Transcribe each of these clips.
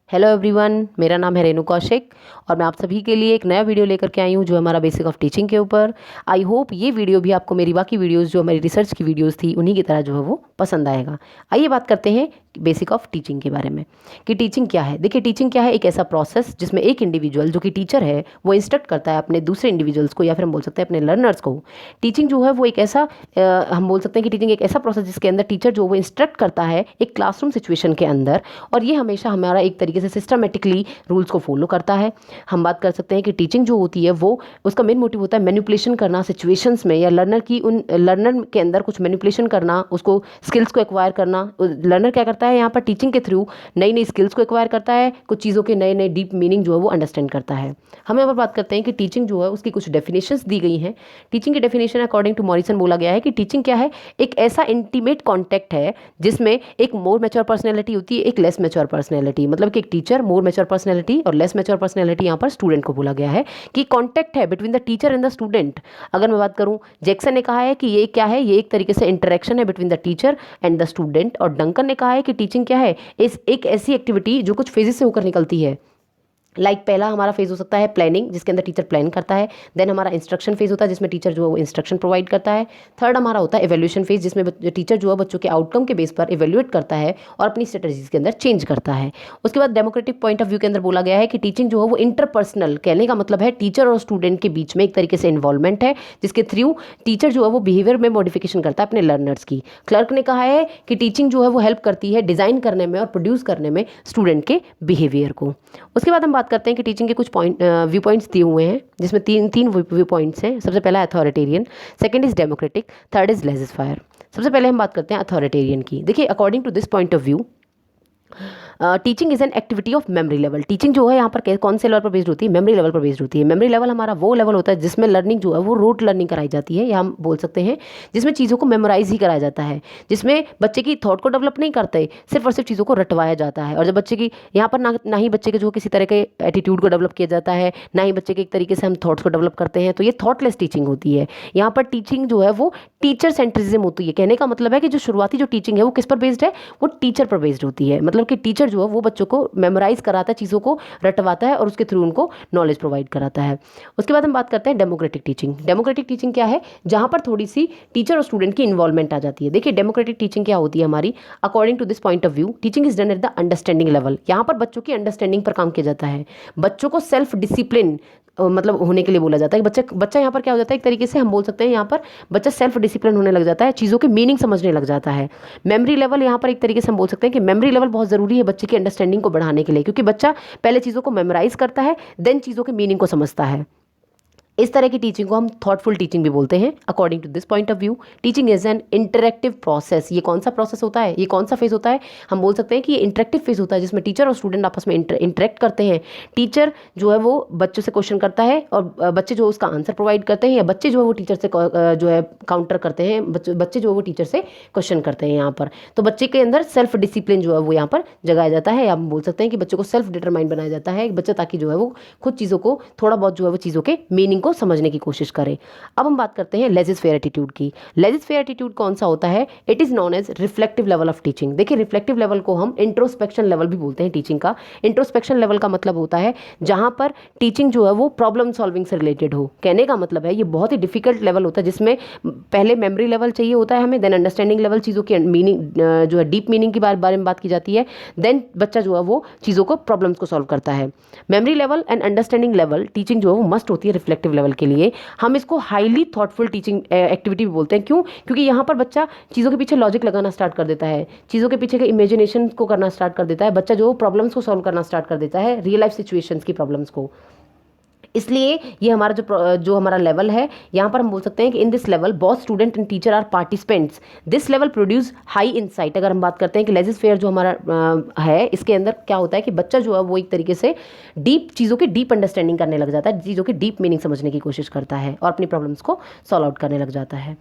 Hello everyone, मेरा नाम है रेणु कौशिक और मैं आप सभी के लिए एक नया वीडियो लेकर के आई हूँ जो हमारा बेसिक ऑफ टीचिंग के ऊपर। आई होप ये वीडियो भी आपको मेरी बाकी वीडियोस जो हमारी रिसर्च की वीडियोस थी उन्हीं की तरह जो है वो पसंद आएगा। आइए बात करते हैं बेसिक ऑफ टीचिंग के बारे में कि टीचिंग क्या है। देखिए, टीचिंग क्या है, एक ऐसा प्रोसेस जिसमें एक इंडिविजुअल जो कि टीचर है वो इंस्ट्रक्ट करता है अपने दूसरे इंडिविजुअल्स को या फिर हम बोल सकते हैं अपने लर्नर्स को। टीचिंग जो है वो एक ऐसा हम बोल सकते हैं कि टीचिंग एक ऐसा प्रोसेस जिसके अंदर टीचर जो वो इंस्ट्रक्ट करता है एक क्लासरूम सिचुएशन के अंदर, और ये हमेशा हमारा एक तरीके से सिस्टमेटिकली रूल्स को फॉलो करता है। हम बात कर सकते हैं कि टीचिंग जो होती है वो उसका मेन मोटिव होता है मैनिपुलेशन करना सिचुएशंस में, या लर्नर के अंदर कुछ मैनिपुलेशन करना, उसको स्किल्स को एक्वायर करना। लर्नर क्या करता है यहाँ पर टीचिंग के थ्रू नई नई स्किल्स को एक्वायर करता है, कुछ चीज़ों के नए नए डीप मीनिंग जो है वो अंडरस्टैंड करता है। हम यहाँ पर बात करते हैं कि टीचिंग जो है उसकी कुछ डेफिनेशंस दी गई हैं। टीचिंग की डेफिनेशन अकॉर्डिंग टू मॉरिसन बोला गया है कि टीचिंग क्या है, एक ऐसा इंटीमेट कॉन्टैक्ट है जिसमें एक मोर मैच्योर पर्सनैलिटी होती है, एक लेस मैच्योर पर्सनैलिटी। मतलब कि एक टीचर मोर मैच्योर पर्सनैलिटी और लेस मैच्योर पर्सनैलिटी यहाँ पर स्टूडेंट को बोला गया है कि कॉन्टैक्ट है between the teacher and the student. अगर मैं बात करूँ, जैक्सन ने कहा है कि ये क्या है, ये एक तरीके से इंटरेक्शन है between the teacher and the student. और डंकन ने कहा है कि टीचिंग क्या है, इस एक ऐसी एक्टिविटी जो कुछ फेजेस से होकर निकलती है। पहला हमारा फेज हो सकता है प्लानिंग, जिसके अंदर टीचर प्लान करता है। देन हमारा इंस्ट्रक्शन फेज होता है जिसमें टीचर जो है वो इंस्ट्रक्शन प्रोवाइड करता है। थर्ड हमारा होता है इवैल्यूएशन फेज, जिसमें टीचर जो है बच्चों के आउटकम के बेस पर इवैल्यूएट करता है और अपनी स्ट्रेटजीज के अंदर चेंज करता है। उसके बाद डेमोक्रेटिक पॉइंट ऑफ व्यू के अंदर बोला गया है कि टीचिंग जो है वो इंटरपर्सनल, कहने का मतलब है टीचर और स्टूडेंट के बीच में एक तरीके से इन्वॉल्वमेंट है, जिसके थ्रू टीचर जो है वो बिहेवियर में मॉडिफिकेशन करता है अपने लर्नर्स की। क्लर्क ने कहा है कि टीचिंग जो है वो हेल्प करती है डिज़ाइन करने में और प्रोड्यूस करने में स्टूडेंट के बिहेवियर को। उसके बाद हम बात करते हैं कि टीचिंग के कुछ व्यू पॉइंट्स दिए हुए हैं, जिसमें तीन व्यू पॉइंट्स हैं। सबसे पहला authoritarian, second is democratic, third is laissez faire. सबसे पहले हम बात करते हैं अथॉरिटेरियन की। देखिए, according to this point of view teaching is an activity of memory level. Teaching जो है यहाँ पर कौन से लेवल पर बेस्ड होती है, मेमोरी लेवल पर बेस्ड होती है। मेमोरी लेवल हमारा वो लेवल होता है जिसमें लर्निंग जो है वो रोट लर्निंग कराई जाती है, या हम बोल सकते हैं जिसमें चीज़ों को मेमोराइज ही कराया जाता है, जिसमें बच्चे की थॉट को डेवलप नहीं करते, सिर्फ और सिर्फ चीज़ों को रटवाया जाता है। और जब बच्चे की यहाँ पर ना ही बच्चे के जो किसी तरह के एटीट्यूड को डेवलप किया जाता है, ना ही बच्चे के एक तरीके से हम थॉट्स को डेवलप करते हैं, तो ये थॉटलेस टीचिंग होती है। यहाँ पर टीचिंग जो है वो टीचर सेंट्रिज्म होती है। कहने का मतलब है कि जो शुरुआती जो टीचिंग है वो किस पर बेस्ड है, वो टीचर पर बेस्ड होती है। मतलब कि टीचर जो है वो बच्चों को मेमोराइज कराता है, चीज़ों को रटवाता है और उसके थ्रू उनको नॉलेज प्रोवाइड कराता है। उसके बाद हम बात करते हैं डेमोक्रेटिक टीचिंग। डेमोक्रेटिक टीचिंग क्या है, जहां पर थोड़ी सी टीचर और स्टूडेंट की इन्वॉल्वमेंट आ जाती है। देखिए, डेमोक्रेटिक टीचिंग क्या होती है हमारी, according to this point of view teaching is done at the understanding level. यहाँ पर बच्चों की अंडरस्टैंडिंग पर काम किया जाता है, बच्चों को सेल्फ डिसिप्लिन मतलब होने के लिए बोला जाता है। बच्चा यहाँ पर क्या हो जाता है, एक तरीके से हम बोल सकते हैं यहाँ पर बच्चा सेल्फ डिसिप्लिन होने लग जाता है, चीज़ों के मीनिंग समझने लग जाता है। मेमोरी लेवल यहाँ पर एक तरीके से हम बोल सकते हैं कि मेमोरी लेवल बहुत ज़रूरी है बच्चे की अंडरस्टैंडिंग को बढ़ाने के लिए, क्योंकि बच्चा पहले चीज़ों को मेमोराइज करता है, देन चीज़ों के मीनिंग को समझता है। इस तरह की टीचिंग को हम थॉटफुल टीचिंग भी बोलते हैं। According to this point of view teaching is an interactive process. ये कौन सा प्रोसेस होता है, ये कौन सा फेज होता है, हम बोल सकते हैं कि ये इंटरेक्टिव फेज होता है जिसमें टीचर और स्टूडेंट आपस में इंटरेक्ट करते हैं। टीचर जो है वो बच्चों से क्वेश्चन करता है और बच्चे जो उसका आंसर प्रोवाइड करते हैं, या बच्चे जो है वो टीचर से जो है काउंटर करते हैं, बच्चे जो है वो टीचर से क्वेश्चन करते हैं। यहाँ पर तो बच्चे के अंदर सेल्फ डिसिप्लिन जो है वो यहाँ पर जगाया जाता है, या हम बोल सकते हैं कि बच्चे को सेल्फ डिटरमाइंड बनाया जाता है बच्चा, ताकि जो है वो खुद चीज़ों को थोड़ा बहुत जो है वो चीज़ों के मीनिंग को समझने की कोशिश करें। अब हम बात करते हैं लेजिस फेयर एटीट्यूड की। लेजिस फेयर एटीट्यूड कौन सा होता है, it is known as reflective level of teaching. देखिए, रिफ्लेक्टिव लेवल को हम इंट्रोस्पेक्शन लेवल भी बोलते हैं टीचिंग का। इंट्रोस्पेक्शन लेवल का मतलब होता है जहां पर टीचिंग जो है वो प्रॉब्लम सॉल्विंग से रिलेटेड हो। कहने का मतलब है ये बहुत ही डिफिकल्ट लेवल होता है, जिसमें पहले मेमोरी लेवल चाहिए होता है हमें, देन अंडरस्टैंडिंग लेवल, चीज़ों की मीनिंग जो है डीप मीनिंग के बारे में बात की जाती है, देन बच्चा जो है वो चीज़ों को प्रॉब्लम्स को सॉल्व करता है। Memory level and understanding level teaching जो है वो मस्ट होती है रिफ्लेक्टिव लेवल के लिए। हम इसको हाईली थॉटफुल टीचिंग एक्टिविटी भी बोलते हैं। क्यों, क्योंकि यहाँ पर बच्चा चीज़ों के पीछे लॉजिक लगाना स्टार्ट कर देता है, चीज़ों के पीछे के इमेजिनेशन को करना स्टार्ट कर देता है, बच्चा जो प्रॉब्लम्स को सॉल्व करना स्टार्ट कर देता है, रियल लाइफ सिचुएशंस की प्रॉब्लम्स को। इसलिए ये हमारा जो हमारा लेवल है, यहाँ पर हम बोल सकते हैं कि in this level both student and teacher are participants. This level produce high insight. अगर हम बात करते हैं कि लेजिस फेयर जो हमारा है, इसके अंदर क्या होता है कि बच्चा जो है वो एक तरीके से डीप चीज़ों की डीप अंडरस्टैंडिंग करने लग जाता है, चीज़ों की डीप मीनिंग समझने की कोशिश करता है और अपनी प्रॉब्लम्स को सॉल्व आउट करने लग जाता है।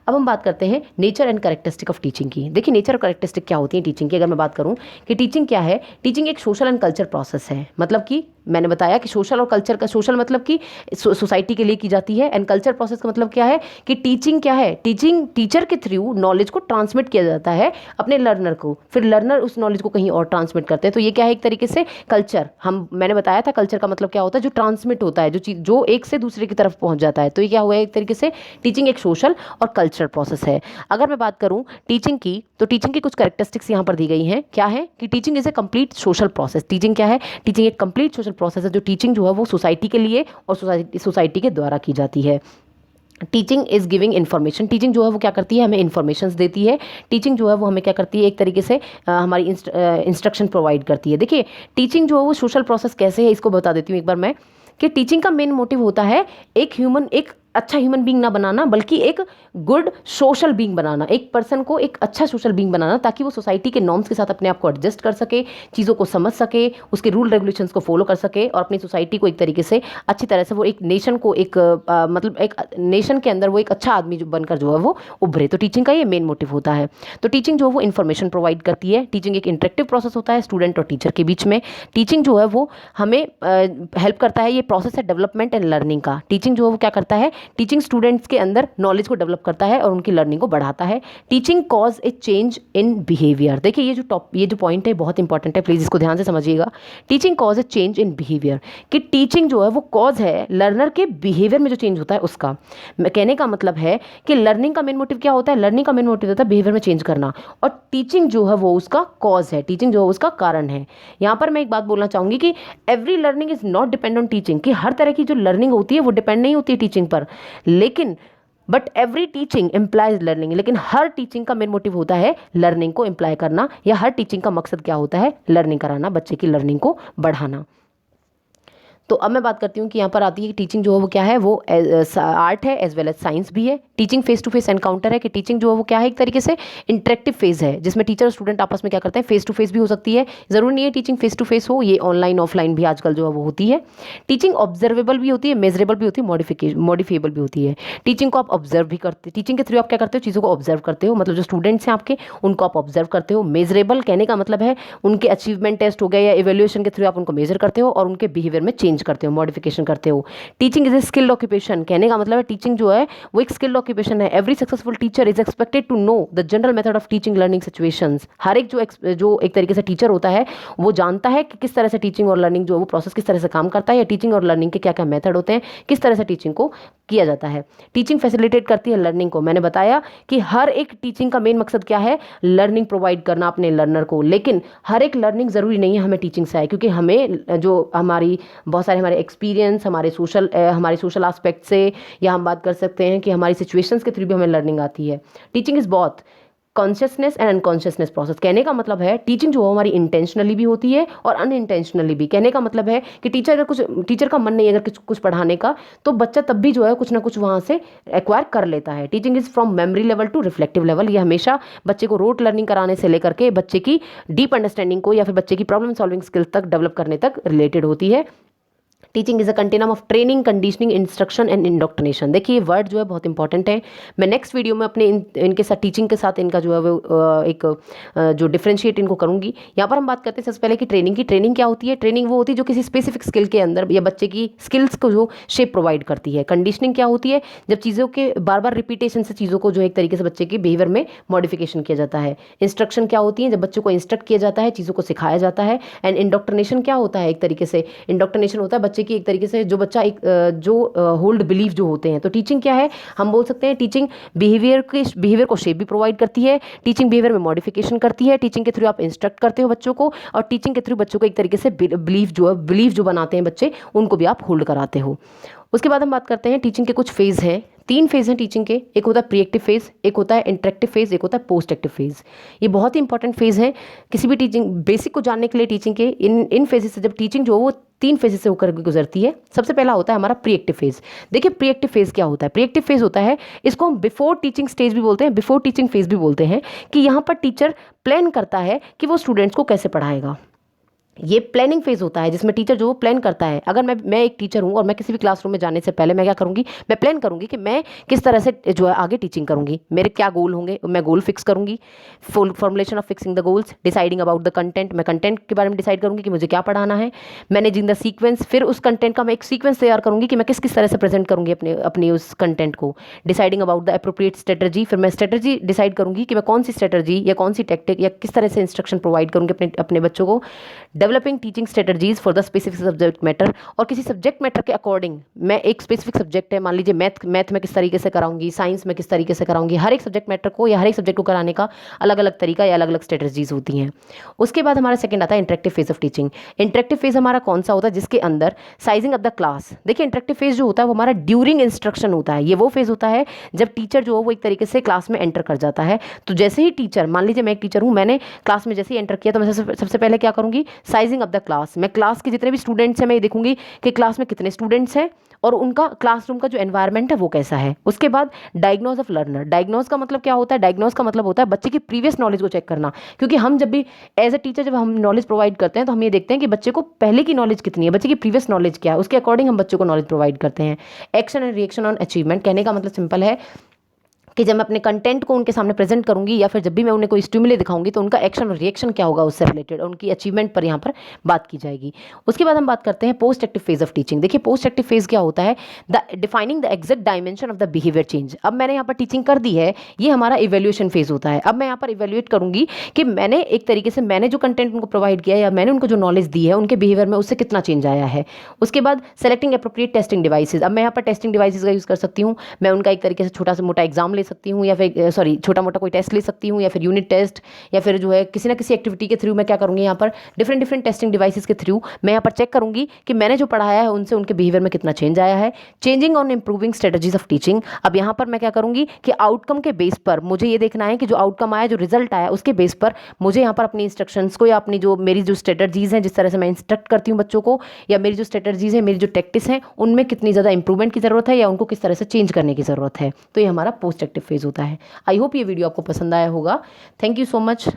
अब हम बात करते हैं nature and characteristic of teaching की। देखिए, नेचर और कैरेक्टरिस्टिक क्या होती है टीचिंग की। अगर मैं बात करूँ कि टीचिंग क्या है, टीचिंग एक सोशल एंड कल्चर प्रोसेस है। मतलब कि मैंने बताया कि सोशल और कल्चर का, सोशल मतलब कि सोसाइटी के लिए की जाती है, एंड कल्चर प्रोसेस का मतलब क्या है कि टीचिंग क्या है, टीचिंग टीचर के थ्रू नॉलेज को ट्रांसमिट किया जाता है अपने लर्नर को, फिर लर्नर उस नॉलेज को कहीं और ट्रांसमिट करते हैं। तो ये क्या है, एक तरीके से कल्चर, मैंने बताया था कल्चर का मतलब क्या होता है, जो ट्रांसमिट होता है, जो चीज जो एक से दूसरे की तरफ पहुंच जाता है। तो ये क्या हुआ है, एक तरीके से टीचिंग एक सोशल और कल्चर प्रोसेस है। अगर मैं बात करूं टीचिंग की, तो टीचिंग की कुछ कैरेक्टरिस्टिक्स यहाँ पर दी गई हैं। क्या है कि teaching is A complete social process. Teaching क्या है, टीचिंग एक कंप्लीट सोशल प्रोसेस है। जो टीचिंग जो है वो सोसाइटी के लिए और सोसाइटी के द्वारा की जाती है। Teaching is giving information. Teaching जो है वो क्या करती है, हमें इन्फॉर्मेशन देती है। टीचिंग जो है वो हमें क्या करती है, एक तरीके से हमारी इंस्ट्रक्शन प्रोवाइड करती है। देखिए टीचिंग जो है वो सोशल प्रोसेस कैसे है, इसको बता देती हूँ एक बार मैं, कि टीचिंग का मेन मोटिव होता है एक अच्छा ह्यूमन बीइंग ना बनाना, बल्कि एक गुड सोशल बीइंग बनाना, एक पर्सन को एक अच्छा सोशल बीइंग बनाना, ताकि वो सोसाइटी के नॉर्म्स के साथ अपने आप को एडजस्ट कर सके, चीज़ों को समझ सके, उसके रूल रेगुलेशंस को फॉलो कर सके, और अपनी सोसाइटी को एक तरीके से अच्छी तरह से वो एक नेशन को मतलब एक नेशन के अंदर वो एक अच्छा आदमी जो बनकर जो है वो उभरे। तो टीचिंग का ये मेन मोटिव होता है। तो टीचिंग जो है वो इन्फॉर्मेशन प्रोवाइड करती है। टीचिंग एक इंटरेक्टिव प्रोसेस होता है स्टूडेंट और टीचर के बीच में। टीचिंग जो है वो हमें हेल्प करता है, ये प्रोसेस है डेवलपमेंट एंड लर्निंग का। टीचिंग जो है वो क्या करता है, टीचिंग स्टूडेंट्स के अंदर नॉलेज को डेवलप करता है और उनकी लर्निंग को बढ़ाता है। Teaching cause A change in behaviour. देखिए ये जो पॉइंट है बहुत इंपॉर्टेंट है, प्लीज इसको ध्यान से समझिएगा। Teaching cause A change in behaviour, कि टीचिंग जो है वो कॉज है लर्नर के बिहेवियर में जो चेंज होता है उसका। कहने का मतलब है कि लर्निंग का मेन मोटिव क्या होता है, लर्निंग का मेन मोटिव होता है बिहेवियर में चेंज करना, और टीचिंग जो है वो उसका कॉज है, टीचिंग जो है उसका कारण है। यहाँ पर मैं एक बात बोलना चाहूंगी कि every learning is not depend on teaching, कि हर तरह की जो लर्निंग होती है वो डिपेंड नहीं होती है टीचिंग पर, लेकिन but every teaching implies learning, लेकिन हर टीचिंग का मेन मोटिव होता है लर्निंग को इम्प्लाई करना, या हर टीचिंग का मकसद क्या होता है, लर्निंग कराना, बच्चे की लर्निंग को बढ़ाना। तो अब मैं बात करती हूँ कि यहाँ पर आती है कि टीचिंग जो है वो क्या है, वो आर्ट है एज वेल एज साइंस भी है। Teaching face to face encounter है, कि टीचिंग जो है वो क्या है, एक तरीके से इंटरेक्टिव फेज है, जिसमें टीचर और स्टूडेंट आपस में क्या करते हैं, फेस टू फेस भी हो सकती है, जरूरी नहीं है टीचिंग फेस टू फेस हो, ये ऑनलाइन ऑफलाइन भी आजकल जो है वो होती है। टीचिंग ऑब्जर्वेबल भी होती है, मेजरेबल भी होती है, मॉडिफिएबल भी होती है। टीचिंग को आप ऑब्जर्व भी करते, टीचिंग के थ्रू आप क्या करते हो, चीज़ों को ऑब्जर्व करते हो, मतलब जो स्टूडेंट्स हैं आपके उनको आप ऑब्जर्व करते हो। मेजरेबल कहने का मतलब है उनके अचीवमेंट टेस्ट हो गए या इवेल्युएशन के थ्रू आप उनको मेजर करते हो और उनके बिहेवियर में चेंज करते हो, मॉडिफिकेशन करते हो। Teaching is a skilled occupation, कहने का मतलब है टीचिंग जो है वो एक स्किल्ड ऑक्यूपेशन है। Every successful teacher is expected to know the general method of teaching learning situations. हर एक जो एक तरीके से टीचर होता है वो जानता है कि किस तरह से टीचिंग और लर्निंग जो वो प्रोसेस किस तरह से काम करता है, या टीचिंग और लर्निंग के क्या क्या मेथड होते हैं, किस तरह से टीचिंग को किया जाता है। टीचिंग फैसिलिटेट करती है लर्निंग को। मैंने बताया कि हर एक टीचिंग का मेन मकसद क्या है, लर्निंग प्रोवाइड करना अपने लर्नर को, लेकिन हर एक लर्निंग जरूरी नहीं है हमें टीचिंग से आए, क्योंकि हमें जो हमारी बहुत सारे हमारे एक्सपीरियंस, हमारे सोशल एस्पेक्ट से, या हम बात कर सकते हैं कि हमारी सिचुएशंस के थ्रू भी हमें लर्निंग आती है। टीचिंग इज बहुत कॉन्शियसनेस एंड अनकॉन्शियसनेस प्रोसेस। कहने का मतलब है टीचिंग जो है हमारी इंटेंशनली भी होती है और अनइंटेंशनली भी। कहने का मतलब है कि टीचर का मन नहीं है अगर कुछ पढ़ाने का, तो बच्चा तब भी जो है कुछ ना कुछ वहाँ से एक्वायर कर लेता है। Teaching is from memory level to reflective level. ये हमेशा बच्चे को रोट लर्निंग कराने से लेकर के बच्चे की डीप अंडरस्टैंडिंग को या फिर बच्चे की प्रॉब्लम सॉल्विंग स्किल्स तक डेवलप करने तक रिलेटेड होती है। Teaching is a continuum of training, conditioning, instruction and indoctrination. देखिए वर्ड जो है बहुत इंपॉर्टेंट है। मैं नेक्स्ट वीडियो में अपने इनके साथ टीचिंग के साथ इनका जो है वो एक जो डिफ्रेंशिएट इनको करूंगी। यहाँ पर हम बात करते हैं सबसे पहले कि ट्रेनिंग की। ट्रेनिंग क्या होती है, ट्रेनिंग वो होती है जो किसी स्पेसिफिक स्किल के अंदर या बच्चे की स्किल्स को जो शेप प्रोवाइड करती है। कंडीशनिंग क्या होती है, जब चीज़ों के बार बार रिपीटेशन से चीज़ों को जो एक तरीके से बच्चे के बिहेवियर में मॉडिफिकेशन किया जाता है। इंस्ट्रक्शन क्या होती है, जब बच्चों को इंस्ट्रक्ट किया जाता है, चीज़ों को सिखाया जाता है। एंड इंडोक्ट्रिनेशन क्या होता है, एक तरीके से इंडोक्ट्रिनेशन होता है बच्चे की एक तरीके से जो बच्चा एक जो होल्ड बिलीफ जो होते हैं। तो टीचिंग क्या है, हम बोल सकते हैं टीचिंग बिहेवियर को शेप भी प्रोवाइड करती है, टीचिंग बिहेवियर में मॉडिफिकेशन करती है, टीचिंग के थ्रू आप इंस्ट्रक्ट करते हो बच्चों को, और टीचिंग के थ्रू बच्चों को एक तरीके से बिलीफ जो बनाते हैं बच्चे, उनको भी आप होल्ड कराते हो। उसके बाद हम बात करते हैं टीचिंग के कुछ फेज हैं। 3 फेज हैं टीचिंग के। एक होता है प्रीएक्टिव फेज, एक होता है इंटरेक्टिव फेज, एक होता है पोस्ट एक्टिव फेज। ये बहुत ही इंपॉर्टेंट फेज है किसी भी टीचिंग बेसिक को जानने के लिए। टीचिंग के इन फेजेस से, जब टीचिंग जो वो 3 फेजेस से होकर गुजरती है। सबसे पहला होता है हमारा प्रीएक्टिव फेज। देखिए प्रीएक्टिव फेज क्या होता है, प्रीएक्टिव फेज होता है, इसको हम बिफोर टीचिंग स्टेज भी बोलते हैं, बिफोर टीचिंग फेज भी बोलते हैं, कि यहाँ पर टीचर प्लान करता है कि वो स्टूडेंट्स को कैसे पढ़ाएगा। ये प्लानिंग फेज होता है जिसमें टीचर जो प्लान करता है। अगर मैं एक टीचर हूँ और मैं किसी भी क्लासरूम में जाने से पहले मैं क्या करूँगी, मैं प्लान करूँगी कि मैं किस तरह से जो है आगे टीचिंग करूँगी, मेरे क्या गोल होंगे, मैं गोल फिक्स करूँगी। Full formulation of fixing the goals, deciding about the content, मैं कंटेंट के बारे में डिसाइड करूँगी कि मुझे क्या पढ़ाना है। मैनेजिंग द सीक्वेंस, फिर उस कंटेंट का मैं एक सीक्वेंस तैयार करूँगी कि मैं किस किस तरह से प्रेजेंट करूँगी अपनी उस कंटेंट को। Deciding about the appropriate strategy, फिर मैं स्ट्रेटजी डिसाइड करूँगी कि मैं कौन सी स्ट्रेटजी या कौन सी टेक्टिक या किस तरह से इंस्ट्रक्शन प्रोवाइड करूँगी अपने बच्चों को। Developing teaching strategies for the specific subject matter, और किसी सब्जेक्ट मैटर के अकॉर्डिंग मैं एक स्पेसिफिक सब्जेक्ट है, मान लीजिए मैथ में किस तरीके से कराऊंगी, साइंस में किस तरीके से कराऊंगी, हर एक सब्जेक्ट मैटर को या हर एक सब्जेक्ट को कराने का अलग अलग तरीका या अलग अलग स्ट्रेटजीज होती हैं। उसके बाद हमारा सेकंड आता है interactive phase of teaching. Interactive phase हमारा कौन सा होता है, जिसके अंदर साइजिंग ऑफ द क्लास। देखिए इंटरेक्टिव फेज जो होता है वो हमारा ड्यूरिंग इंस्ट्रक्शन होता है। ये वो फेज होता है जब टीचर जो है वो एक तरीके से क्लास में एंटर कर जाता है। तो जैसे ही टीचर, मान लीजिए मैं एक टीचर हूँ, मैंने क्लास में जैसे ही एंटर किया तो मैं सबसे पहले क्या करूँगी, साइजिंग ऑफ द क्लास। मैं क्लास के जितने भी स्टूडेंट्स हैं मैं ये देखूंगी कि क्लास में कितने स्टूडेंट्स हैं और उनका क्लासरूम का जो एनवायरनमेंट है वो कैसा है। उसके बाद डायग्नोज ऑफ लर्नर। डायग्नोज का मतलब क्या होता है, डायग्नोज का मतलब होता है बच्चे की प्रीवियस नॉलेज को चेक करना। क्योंकि हम जब भी एज ए टीचर जब हम नॉलेज प्रोवाइड करते हैं तो हम ये देखते हैं कि बच्चे को पहले की नॉलेज कितनी है, बच्चे की प्रीवियस नॉलेज क्या है, उसके अकॉर्डिंग हम बच्चों को नॉलेज प्रोवाइड करते हैं। Action and reaction on achievement, कहने का मतलब सिंपल है कि जब मैं अपने कंटेंट को उनके सामने प्रेजेंट करूंगी या फिर जब भी मैं उन्हें कोई स्टिमुले दिखाऊंगी तो उनका एक्शन और रिएक्शन क्या होगा उससे रिलेटेड, और उनकी अचीवमेंट पर यहाँ पर बात की जाएगी। उसके बाद हम बात करते हैं post active phase of teaching. देखिए पोस्ट एक्टिव फेज क्या होता है, the defining the exact dimension of the behaviour change. अब मैंने यहाँ पर टीचिंग कर दी है, ये हमारा इवेल्युएशन फेज होता है। अब मैं यहाँ पर इवेल्युएट करूंगी कि मैंने एक तरीके से मैंने जो कंटेंट उनको प्रोवाइड किया या मैंने उनको जो नॉलेज दी है उनके बिहेवियर में उससे कितना चेंज आया है। उसके बाद सेलेक्टिंग अप्रोप्रिएट टेस्टिंग डिवाइसेज। अब मैं यहाँ पर टेस्टिंग डिवाइसेज का यूज़ कर सकती हूँ, मैं उनका एक तरीके से छोटा सा मोटा एग्जाम ले सकती हूँ या फिर छोटा मोटा कोई टेस्ट ले सकती हूँ या फिर यूनिट टेस्ट या फिर जो है किसी ना किसी एक्टिविटी के थ्रू मैं क्या करूँगी, यहाँ पर डिफरेंट टेस्टिंग डिवाइसेस के थ्रू मैं यहाँ पर चेक करूँगी कि मैंने जो पढ़ाया है उनसे उनके बिहेवियर में कितना चेंज आया है। Changing on improving strategies of teaching. अब यहाँ पर मैं क्या करूँगी कि आउटकम के बेस पर मुझे ये देखना है कि जो आउटकम आया, जो रिजल्ट आया, उसके बेस पर मुझे यहाँ पर अपनी इंस्ट्रक्शंस को या अपनी जो मेरी जो स्ट्रेटजीज हैं, जिस तरह से मैं इंस्ट्रक्ट करती हूँ बच्चों को, या मेरी जो स्ट्रेटजीज है, मेरी जो टैक्टिक्स हैं, उनमें कितनी ज़्यादा इंप्रूवमेंट की ज़रूरत है या उनको किस तरह से चेंज करने की ज़रूरत है। तो ये हमारा पोस्ट एक्टिव फेज होता है। आई होप ये वीडियो आपको पसंद आया होगा। Thank you so much.